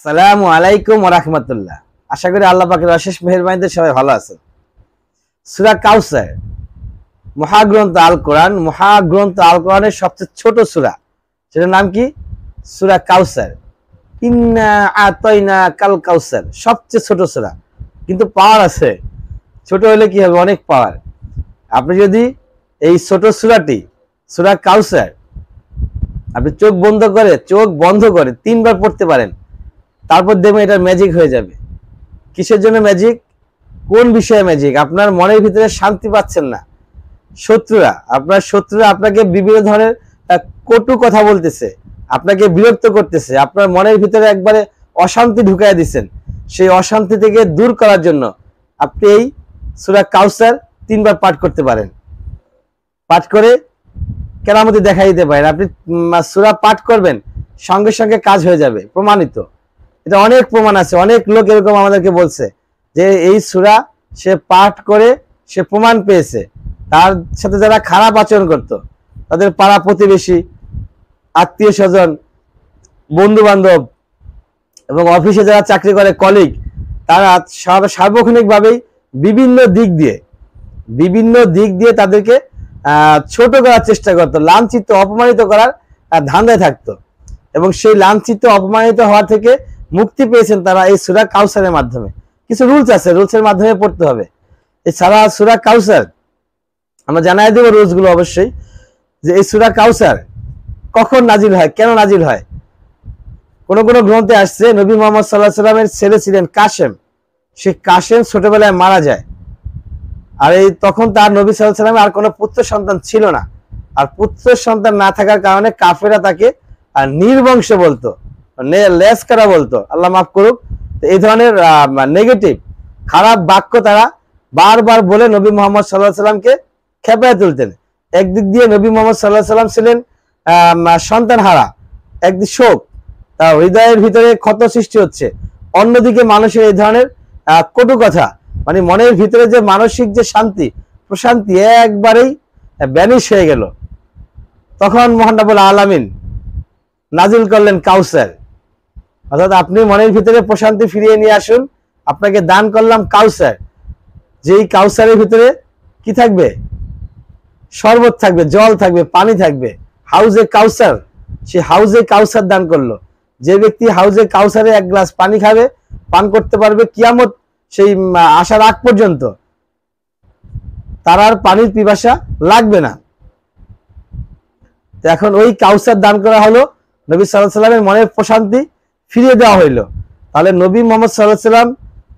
আসসালামু আলাইকুম ওয়া রাহমাতুল্লাহ। আশা করি আল্লাহ পাকের অশেষ মেহেরবানিতে সবাই ভালো আছেন। সূরা কাউসার মহাগ্রন্থ আল কোরআনের সবচেয়ে ছোট সূরা, সেটার নাম কি? সূরা কাউসার। ইন্না আতাইনা কাল কাউসার, সবচেয়ে ছোট সূরা, কিন্তু পাওয়ার আছে। ছোট হলে কি হবে? অনেক পাওয়ার। আপনি যদি এই ছোট সূরাটি, সূরা কাউসার, আপনি চোখ বন্ধ করে 3 বার পড়তে পারেন, তারপর দেখবেন এটা ম্যাজিক হয়ে যাবে। কিসের জন্য ম্যাজিক? কোন বিষয়ে ম্যাজিক? আপনার মনের ভিতরে শান্তি পাচ্ছেন না, আপনার শত্রুরা আপনাকে বিভিন্ন ধরনের কটু কথা বলতেছে, আপনাকে বিরক্ত করতেছে, আপনার মনের ভিতরে একবারে অশান্তি ঢুকাইয়া দিচ্ছেন। সেই অশান্তি থেকে দূর করার জন্য আপনি এই সূরা কাউসার 3 বার পাঠ করতে পারেন। পাঠ করে কেরামতি দেখাই দিতে পারেন। আপনি সূরা পাঠ করবেন, সঙ্গে সঙ্গে কাজ হয়ে যাবে, প্রমাণিত। এটা অনেক প্রমাণ আছে। অনেক লোক এরকম আমাদেরকে বলছে যে এই সূরা সে পাঠ করে সে প্রমাণ পেয়েছে। তার সাথে যারা খারাপ আচরণ করত, তাদের পাড়া প্রতিবেশী, আত্মীয় স্বজন, বন্ধু বান্ধব এবং অফিসে যারা চাকরি করে কলিগ, তারা সার্বক্ষণিকভাবেই বিভিন্ন দিক দিয়ে তাদেরকে ছোট করার চেষ্টা করতো, লাঞ্ছিত অপমানিত করার ধান্দায় থাকতো। এবং সেই লাঞ্ছিত অপমানিত হওয়া থেকে মুক্তি পেয়েছেন তারা এই সূরা কাউসারের মাধ্যমে। কিছু রুলস আছে, রুলসের মাধ্যমে পড়তে হবে। এছাড়া সূরা কাউসার আমরা জানাই দেব রুলসগুলো অবশ্যই, যে এই সূরা কাউসার কখন নাজিল হয়, কেন নাজিল হয়। কোন গ্রন্থে আসছে নবী মুহাম্মদ সাল্লাল্লাহু আলাইহি ওয়াসাল্লামের ছেলে ছিলেন কাসেম। সেই কাসেম ছোটবেলায় মারা যায়। আর তখন তার নবী সাল্লাল্লাহু আলাইহি ওয়াসাল্লামের আর কোনো পুত্র সন্তান ছিল না। আর পুত্র সন্তান না থাকার কারণে কাফেরা তাকে নির্বংশ বলতো, লেস করা বলতো, আল্লাহ মাফ করুক। এই ধরনের নেগেটিভ খারাপ বাক্য তারা বারবার বলে নবী মুহাম্মদ সাল্লাল্লাহু আলাইহি ওয়াসাল্লামকে খেপায় তুলতেন। একদিক দিয়ে নবী মুহাম্মদ সাল্লাল্লাহু আলাইহি ওয়াসাল্লাম ছিলেন সন্তান হারা, একদিক শোক, তার হৃদয়ের ভিতরে ক্ষত সৃষ্টি হচ্ছে। অন্যদিকে মানুষের এই ধরনের কটু কথা, মানে মনের ভিতরে যে মানসিক যে শান্তি প্রশান্তি একবারেই ব্যানিশ হয়ে গেল। তখন মহান রব্বুল আলামিন নাজিল করলেন কাউসার, অর্থাৎ আপনি মনের ভিতরে প্রশান্তি ফিরিয়ে নিয়ে আসুন, আপনাকে দান করলাম কাউসার। যেই কাউসারের ভিতরে কি থাকবে? শরবত থাকবে, জল থাকবে, পানি থাকবে, হাউজে কাউসার। সে হাউজে কাউসার দান করলো। যে ব্যক্তি হাউজে কাউসারে 1 গ্লাস পানি খাবে, পান করতে পারবে, কিয়ামত সেই আসার আগ পর্যন্ত তার আর পানির পিপাসা লাগবে না। এখন ওই কাউসার দান করা হলো, নবী সাল্লাল্লাহু আলাইহি ওয়াসাল্লামের মনের প্রশান্তি ফিরিয়ে দেওয়া হইলো। তাহলে নবী মুহাম্মদ সাল্লাল্লাহু আলাইহি ওয়াসাল্লাম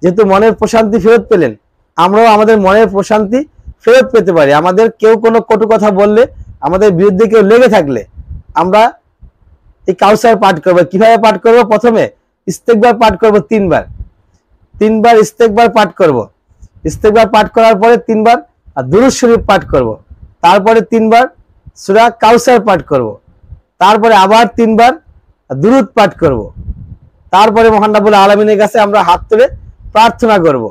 যেহেতু মনের প্রশান্তি ফেরত পেলেন, আমরাও আমাদের মনের প্রশান্তি ফেরত পেতে পারি। আমাদের কেউ কোনো কটু কথা বললে, আমাদের বিরুদ্ধে কেউ লেগে থাকলে, আমরা এই কাউসার পাঠ করবো। কিভাবে পাঠ করবো? প্রথমে ইস্তেগফার পাঠ করবো 3 বার। 3 বার ইস্তেগফার পাঠ করবো। ইস্তেগফার পাঠ করার পরে 3 বার দুরূদ শরীফ পাঠ করবো। তারপরে 3 বার সূরা কাউসার পাঠ করবো। তারপরে আবার 3 বার দুরূদ পাঠ করব। তারপরে মহান রব্বুল আলামিনের কাছে আমরা হাত তুলে প্রার্থনা করব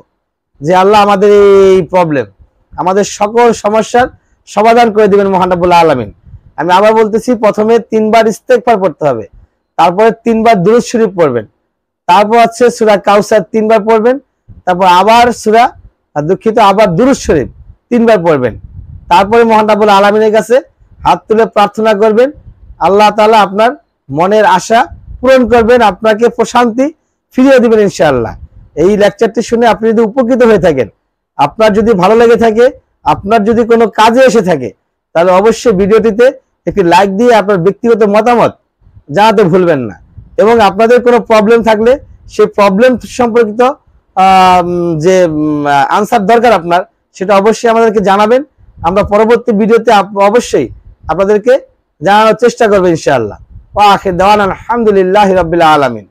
যে আল্লাহ আমাদের এই প্রবলেম, আমাদের সকল সমস্যার সমাধান করে দিবেন মহান রব্বুল আলামিন। আমি আবার বলতেছি, প্রথমে 3 বার ইস্তেগফার পড়তে হবে, তারপরে 3 বার দুরূদ শরীফ পড়বেন, তারপর হচ্ছে সূরা কাউসার 3 বার পড়বেন, তারপর আবার আবার দুরূদ শরীফ 3 বার পড়বেন। তারপরে মহান রব্বুল আলামিনের কাছে হাত তুলে প্রার্থনা করবেন, আল্লাহ তাআলা আপনার মনের আশা পূরণ করবেন, আপনাকে প্রশান্তি ফিরিয়ে দিবেন ইনশাআল্লাহ। এই লেকচারটি শুনে আপনি যদি উপকৃত হয়ে থাকেন, আপনার যদি ভালো লেগে থাকে, আপনার যদি কোনো কাজে এসে থাকে, তাহলে অবশ্যই ভিডিওটিতে একটি লাইক দিয়ে আপনার ব্যক্তিগত মতামত জানাতে ভুলবেন না। এবং আপনাদের কোনো প্রবলেম থাকলে সেই প্রবলেম সম্পর্কিত যে আনসার দরকার আপনার, সেটা অবশ্যই আমাদেরকে জানাবেন। আমরা পরবর্তী ভিডিওতে অবশ্যই আপনাদেরকে জানানোর চেষ্টা করবো ইনশাআল্লাহ। ওয়া আখির দাওয়ানা আলহামদুলিল্লাহি রাব্বিল আলামিন।